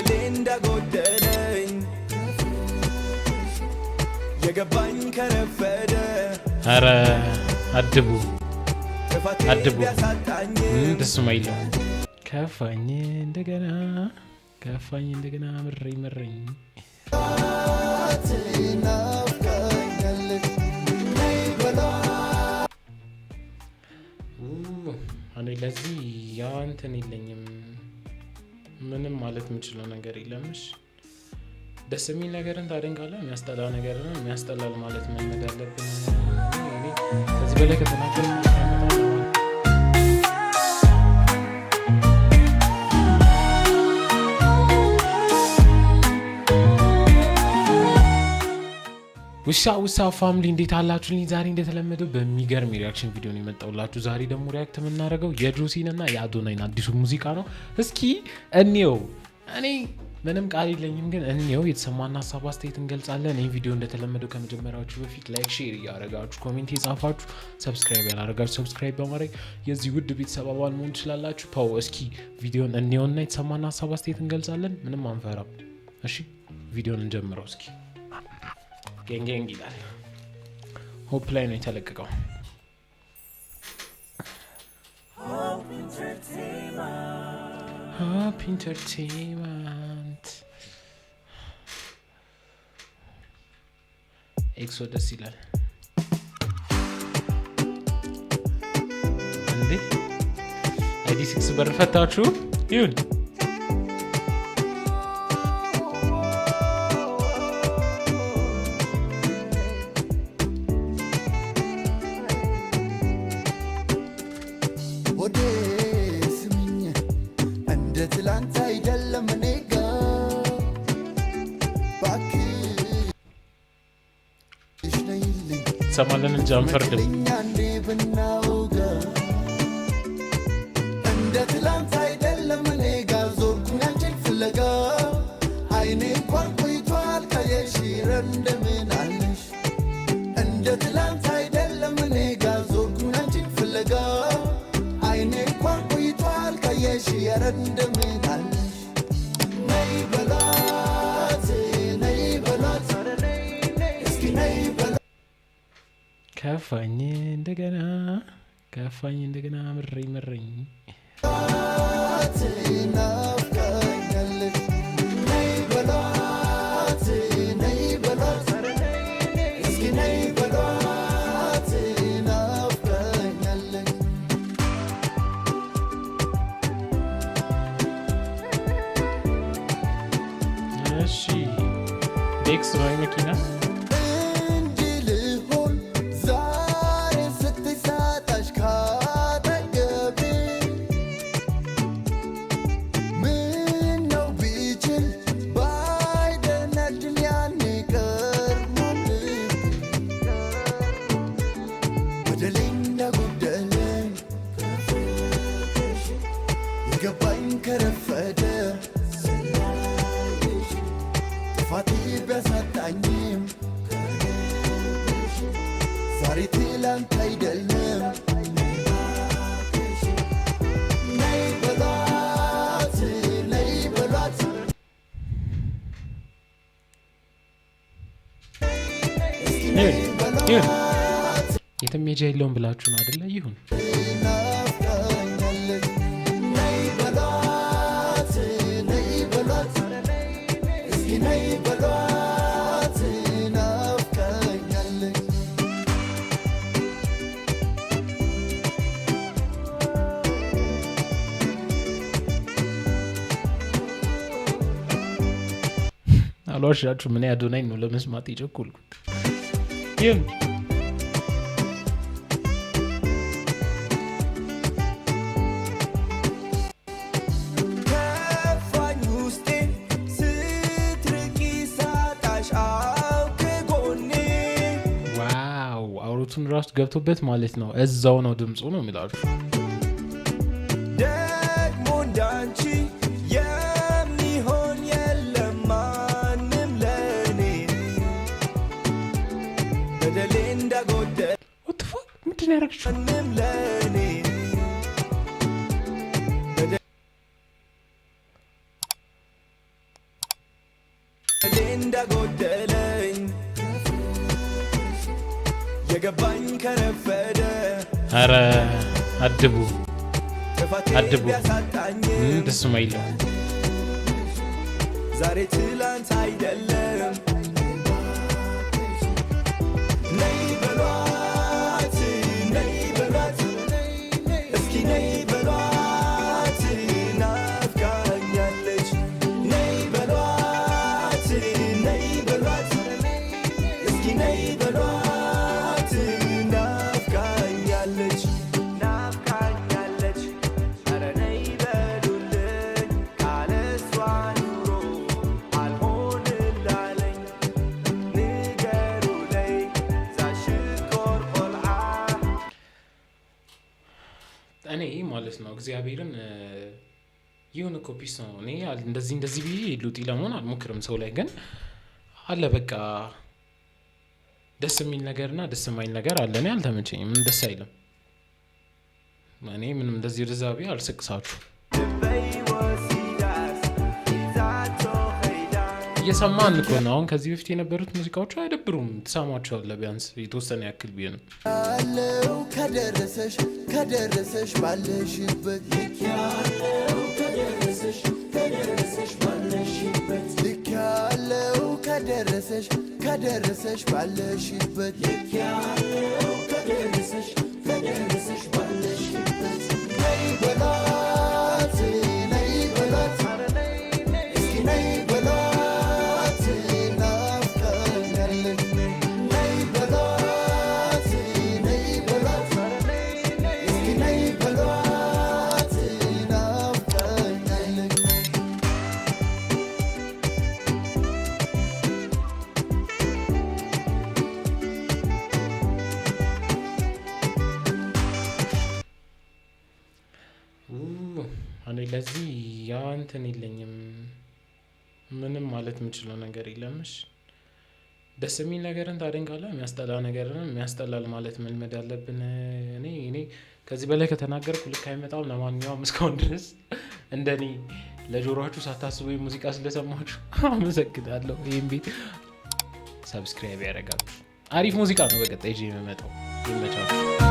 በደሌንዳ ጎደለኝ የገባኝ ከረፈደ አረ አድቡ ደስ ማይለው ከፋኝ እንደገና ምረኝ እኔ ለዚህ ያው እንትን የለኝም ምንም ማለት የምችለው ነገር የለምሽ ደስ የሚል ነገርን ታደንቃለህ የሚያስጠላ ነገርን የሚያስጠላል ማለት መልመድ አለብን እኔ ከዚህ በላይ ከተናገር ውሳ ፋሚሊ እንዴት አላችሁልኝ? ዛሬ እንደተለመደው በሚገርም ሪአክሽን ቪዲዮ ነው የመጣሁላችሁ። ዛሬ ደግሞ ሪአክት የምናደርገው የጆሲን እና የአዶናይን አዲሱ ሙዚቃ ነው። እስኪ እንየው። እኔ ምንም ቃል የለኝም፣ ግን እንየው። የተሰማና ሀሳብ አስተያየት እንገልጻለን። ይህ ቪዲዮ እንደተለመደው ከመጀመሪያችሁ በፊት ላይክ፣ ሼር እያደረጋችሁ ኮሜንት የጻፋችሁ ሰብስክራይብ ያላደረጋችሁ ሰብስክራይብ በማድረግ የዚህ ውድ ቤተሰብ አባል መሆን ትችላላችሁ። ፓው እስኪ ቪዲዮን እንየውና የተሰማና ሀሳብ አስተያየት እንገልጻለን። ምንም አንፈራም። እሺ ቪዲዮን እንጀምረው እስኪ። ገንገንግ ይላል። ሆፕ ላይ ነው የተለቀቀው። ሆፕ ኢንተርቴይንመንት ኤክሶ ደስ ይላል እንዴ! አይዲ 6 በር ፈታችሁ ይሁን ሰማለን እንጂ አንፈርድም። እንደ ትላንት አይደለም እኔ ጋር ዞርኩኝ አንቺን ፍለጋ አይኔ እንኳን ቆይቷል ካየሽ እንደምን አለሽ እንደ ትላንት አይደለም እኔ ጋር ዞርኩኝ አንቺን ፍለጋ አይኔ እንኳን ቆይቷል ካየሽ እንደምን አለሽ ነይ በላት እስኪ ነይ በላት ከፋኝ እንደገና ምረኝ እሺ ዴክስ ነው መኪና ገባኝ ከረፈደ ጥፋቴ ቢያሳጣኝም ዛሬ ትላንት አይደለም ነይ በሏት የትም ሜጃ የለውም ብላችሁ ነው አይደለ? ይሁን አልዋሻችሁም። ምን አዶናይ ነው ለመስማት የቸኮልኩት። ይሁን አውሩቱን ራሱ ገብቶበት ማለት ነው። እዛው ነው ድምፁ ነው የሚላችሁ። ደግሞ እንዳንቺ የሚሆን የለም ማንም ለኔ በደሌ እንዳጎደለ ምንድን ያደረግችው ማንም ለኔ እንዳጎደለኝ የገባኝ ከረፈደ ኧረ አድቡ አድቡ ቢያሳጣኝም ደስ ማይለው ዛሬ ትላንት አይደለም ነይ በሏት ነይ በሏት እስኪ ነይ በሏት ናፍቃኛለች ነይ በሏት ነይ በሏት እስኪ ነይ በሏት ናፍቃኛለች ናፍቃኛለች ኧረ ነይ በሉልኝ ካለ እሷ ኑሮ አልሆንላለኝ ንገሩለይ ዛሽኮር ቆልዓ እኔ ማለት ነው እግዚአብሔርን ይሁን እኮ ፒስ ነው። እኔ እንደዚህ ብዬ ሉጢ ለመሆን አልሞክርም ሰው ላይ ግን አለ በቃ ደስ የሚል ነገርና ደስ የማይል ነገር አለ። እኔ አልተመቸኝም፣ ደስ አይልም። እኔ ምንም እንደዚህ ርዛቤ አልስቅሳችሁ ልበይ ወሲዳስ ይዛቶ ኸይዳ እየሰማን እኮ ነው። አሁን ከዚህ በፊት የነበሩት ሙዚቃዎቹ አይደብሩም፣ ትሰማቸዋለህ ቢያንስ የተወሰነ ያክል ቢሆንም ያለው ከደረሰሽ ባለሽበት ልክ ያለው ከደረሰሽ ባለሽበት ልክ ያለው ከደረሰሽ ባለሽበት ልክ ያለው ከደረሰሽ ባለሽበት ነይ በሏት ነይ በሏት እስኪ ነይ በሏት ናፍቃኛለች ነይ በሏት ነይ በሏት እስኪ ነይ በሏት ናፍቃኛለች እኔ ለዚህ ያ እንትን የለኝም፣ ምንም ማለት የምችለው ነገር የለምሽ። ደስ የሚል ነገርን ታደንቃለህ፣ የሚያስጠላ ነገርን የሚያስጠላል ማለት መልመድ ያለብን። እኔ ከዚህ በላይ ከተናገርኩ ልክ አይመጣም። ለማንኛውም እስካሁን ድረስ እንደኔ ለጆሮችሁ ሳታስቡ ሙዚቃ ስለሰማችሁ አመሰግናለሁ። ይህም ቤት ሰብስክራይብ ያደርጋችሁ። አሪፍ ሙዚቃ ነው። በቀጣይ ይዤ የምመጣው ይመቻችሁ።